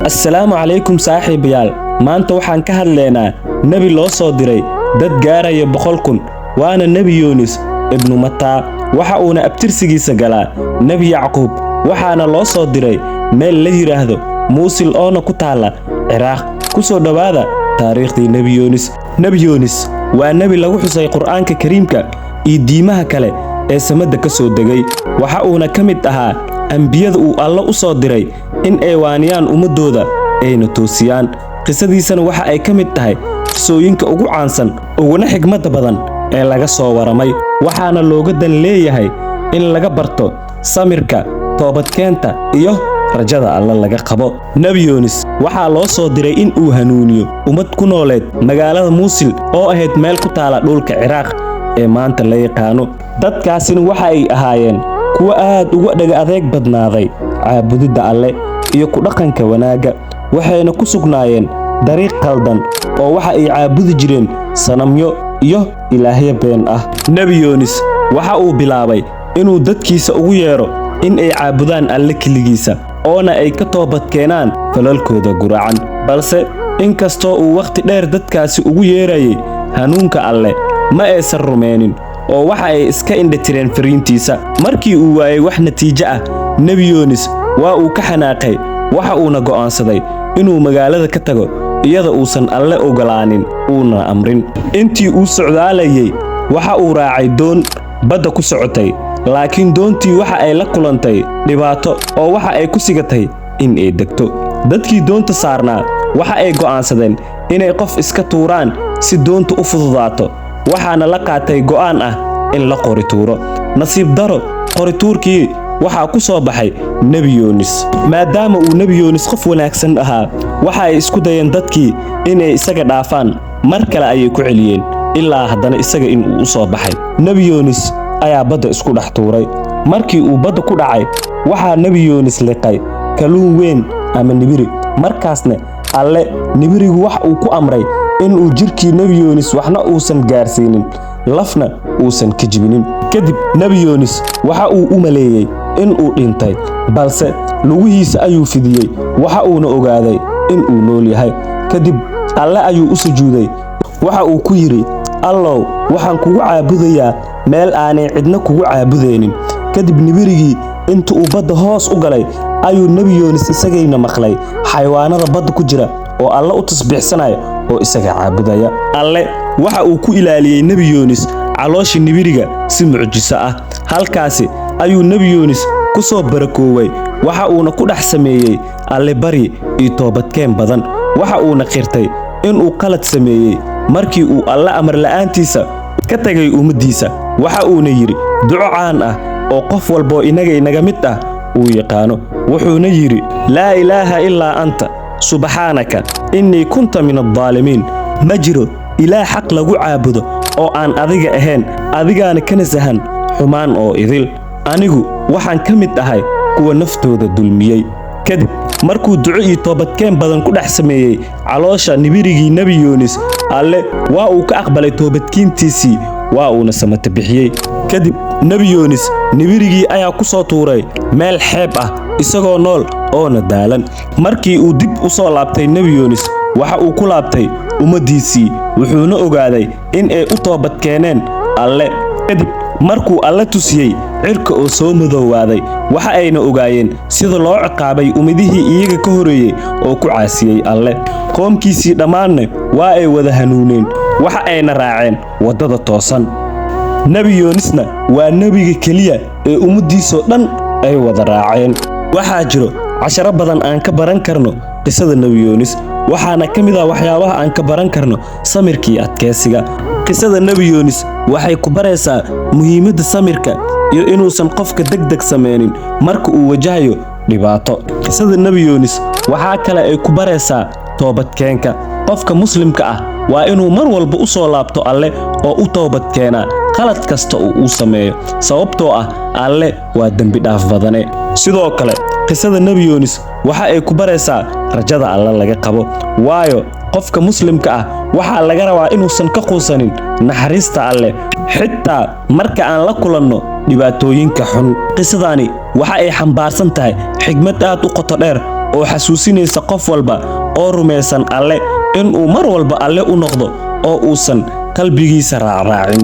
assalaamu calaykum saaxiibayaal. maanta waxaan ka hadlaynaa nebi loo soo diray dad gaaraya 100,000 waana nebi Yunus ibnu Mataa. waxa uuna abtirsigiisa galaa nebi Yacquub, waxaana loo soo diray meel la yiraahdo Muusil oo ku taala Ciraaq. ku soo dhawaada taariikhdii nebi Yunus. nebi Yunus waa nebi lagu xusay Qur'aanka Kariimka iyo diimaha kale ee samada ka soo degay. waxa uuna ka mid ahaa ambiyada uu Alle u soo diray in ay waaniyaan ummadooda ayna toosiyaan. qisadiisana waxa ay ka mid tahay qisooyinka ugu caansan uguna xigmada badan ee laga soo waramay, waxaana looga dan leeyahay in laga barto samirka, toobadkeenta iyo rajada Alle laga qabo. nebi Yunus waxaa loo soo diray in uu hanuuniyo ummad ku nooleed magaalada Muusil oo ahayd meel ku taala dhulka Ciraaq ee maanta la yaqaano. dadkaasina waxa ay ahaayeen kuwa aad uga dhaga adeeg badnaaday caabudida Alle iyo ku dhaqanka wanaaga, waxayna ku sugnaayeen dariiq qaldan oo waxa ay caabudi jireen sanamyo iyo ilaahyo been ah. nebi Yunus waxa uu bilaabay inuu dadkiisa ugu yeero in ay caabudaan Alle keligiisa oona ay ka toobad keenaan falalkooda guracan. balse inkastoo uu waqti dheer dadkaasi ugu yeerayay hanuunka Alle, ma aysan rumeenin oo waxa ay iska indhatireen fariintiisa. markii uu waayay wax natiijo ah, nebi Yunus waa uu ka xanaaqay, waxa uuna go'aansaday inuu magaalada ka tago iyada uusan Alle ogolaanin uuna amrin. intii uu socdaalayay waxa uu raacay doon badda ku socotay, laakiin doontii waxa ay la kulantay dhibaato oo waxa ay ku sigatay in ay degto. dadkii doonta saarnaa waxa ay go'aansadeen inay qof iska tuuraan si doontu u fududaato, waxaana la qaatay go'aan ah in la qori tuuro. nasiib daro, qori tuurkii waxaa ku soo baxay nebi Yunus. maadaama uu nebi Yunus qof wanaagsan ahaa, waxa ay isku dayeen dadkii inay isaga dhaafaan, mar kale ayay ku celiyeen ilaa haddana isaga in uu u soo baxay. nebi Yunus ayaa badda isku dhex tuuray. markii uu badda ku dhacay, waxaa nebi Yunus liqay kalluun weyn ama nibiri. markaasna Alle nibirigu wax uu ku amray inuu jirkii nebi Yunus waxna uusan gaarsiinin, lafna uusan ka jibinin. kadib nebi Yunus waxa uu u maleeyay in uu dhintay, balse lugihiisa ayuu fidiyey, waxa uuna ogaaday in uu nool yahay. kadib Alle ayuu u sujuuday, waxa uu ku yiri, Allow, waxaan kugu caabudayaa meel aanay cidna kugu caabudeynin. kadib nibirigii inta uu badda hoos u galay ayuu nebi Yunus isagayna maqlay xayawaanada badda ku jira oo Alle u tasbiixsanaya oo isaga caabudaya. Alle waxa uu ku ilaaliyay nebi Yunus caloosha nibiriga si mucjiso ah. halkaasi ayuu nebi Yunus ku soo barakooway, waxa uuna ku dhex sameeyay Alle bari iyo toobadkeen badan. waxa uuna qirtay inuu qalad sameeyay markii uu Alle amar la'aantiisa ka tagay ummadiisa. waxa uuna yiri duco caan ah oo qof walbo inaga mid ah uu yaqaano. wuxuuna yiri, laa ilaaha illaa anta subxaanaka innii kunta min adh-dhaalimiin. ma jiro ilaah xaq lagu caabudo oo aan adiga ahayn, adigaana kana sahan xumaan oo idil. anigu waxaan ka mid ahay kuwa naftooda dulmiyey. kadib markuu duco iyo toobadkeen badan ku dhex sameeyay caloosha nibirigii nebi Yunus, Alle waa uu ka aqbalay toobadkiintiisii, waa uuna samata bixiyey. kadib nebi Yunus nibirigii ayaa ku soo tuuray meel xeeb ah isagoo nool oona daalan. markii uu dib u soo laabtay nebi Yunus, waxa uu ku laabtay ummadiisii, wuxuuna ogaaday in ay u toobad keeneen Alle. kadib markuu Alle tusiyey cirka oo soo madoowaaday, waxa ayna ogaayeen sida loo ciqaabay ummadihii iyaga ka horeeyay oo ku caasiyey Alle. qoomkiisii dhammaanna waa ay wada hanuuneen, waxa ayna raaceen waddada toosan. nebi Yunusna waa nebiga keliya ee ummadiisoo dhan ay wada raaceen. waxaa jiro casharo badan aan ka baran karno qisada nebi Yunus, waxaana ka mid ah waxyaabaha aan ka baran karno samirkii adkeysiga. qisada nebi Yunus waxay ku baraysaa muhiimadda samirka iyo inuusan qofka degdeg sameynin marka uu wajahayo dhibaato. qisada nebi Yunus waxaa kale ay ku baraysaa toobadkeenka. qofka muslimka ah waa inuu mar walba u soo laabto Alle oo u toobad keenaa qalad kasta oo uu sameeyo, sababtoo ah Alle waa dembi dhaaf badane. sidoo kale qisada nebi Yunus waxa ay ku baraysaa rajada Alle laga qabo, waayo qofka muslimka ah waxa laga rabaa inuusan ka quusanin naxariista Alle xitaa marka aan la kulanno dhibaatooyinka xun. qisadani waxa ay xambaarsan tahay xigmad aad u qoto dheer oo xasuusinaysa qof walba oo rumaysan alle inuu mar walba alle u noqdo oo uusan qalbigiisa raacraacin.